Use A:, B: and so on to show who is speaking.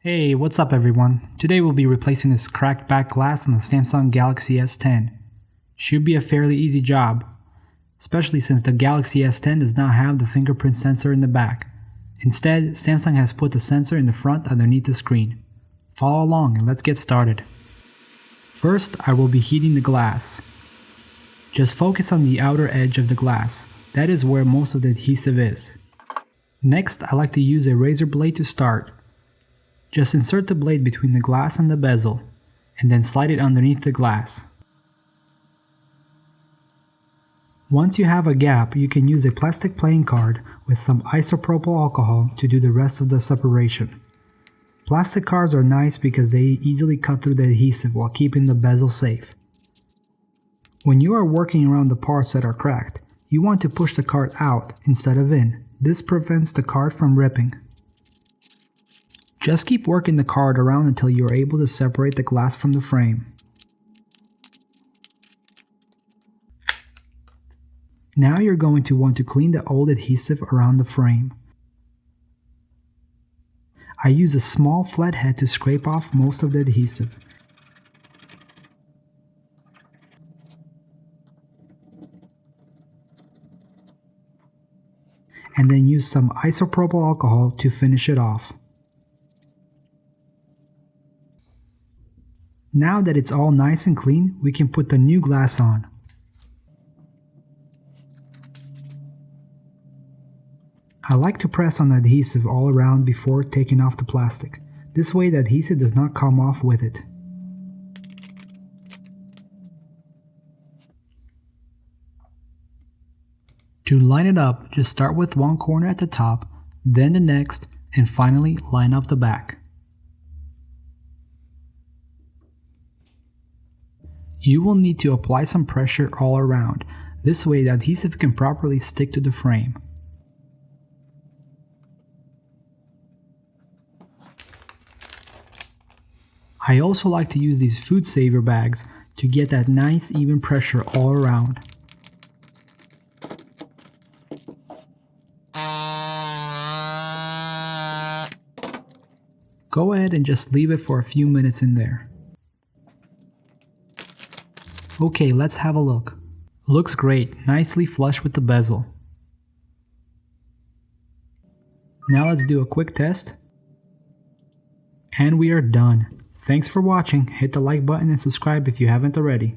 A: Hey, what's up everyone? Today we'll be replacing this cracked back glass on the Samsung Galaxy S10. Should be a fairly easy job, especially since the Galaxy S10 does not have the fingerprint sensor in the back. Instead, Samsung has put the sensor in the front underneath the screen. Follow along and let's get started. First, I will be heating the glass. Just focus on the outer edge of the glass. That is where most of the adhesive is. Next, I like to use a razor blade to start. Just insert the blade between the glass and the bezel, and then slide it underneath the glass. Once you have a gap, you can use a plastic playing card with some isopropyl alcohol to do the rest of the separation. Plastic cards are nice because they easily cut through the adhesive while keeping the bezel safe. When you are working around the parts that are cracked, you want to push the card out instead of in. This prevents the card from ripping. Just keep working the card around until you are able to separate the glass from the frame. Now you're going to want to clean the old adhesive around the frame. I use a small flathead to scrape off most of the adhesive. And then use some isopropyl alcohol to finish it off. Now that it's all nice and clean, we can put the new glass on. I like to press on the adhesive all around before taking off the plastic. This way the adhesive does not come off with it. To line it up, just start with one corner at the top, then the next, and finally line up the back. You will need to apply some pressure all around. This way the adhesive can properly stick to the frame. I also like to use these FoodSaver bags to get that nice even pressure all around. Go ahead and just leave it for a few minutes in there. Okay, let's have a look. Looks great, nicely flush with the bezel. Now let's do a quick test. And we are done. Thanks for watching, hit the like button and subscribe if you haven't already.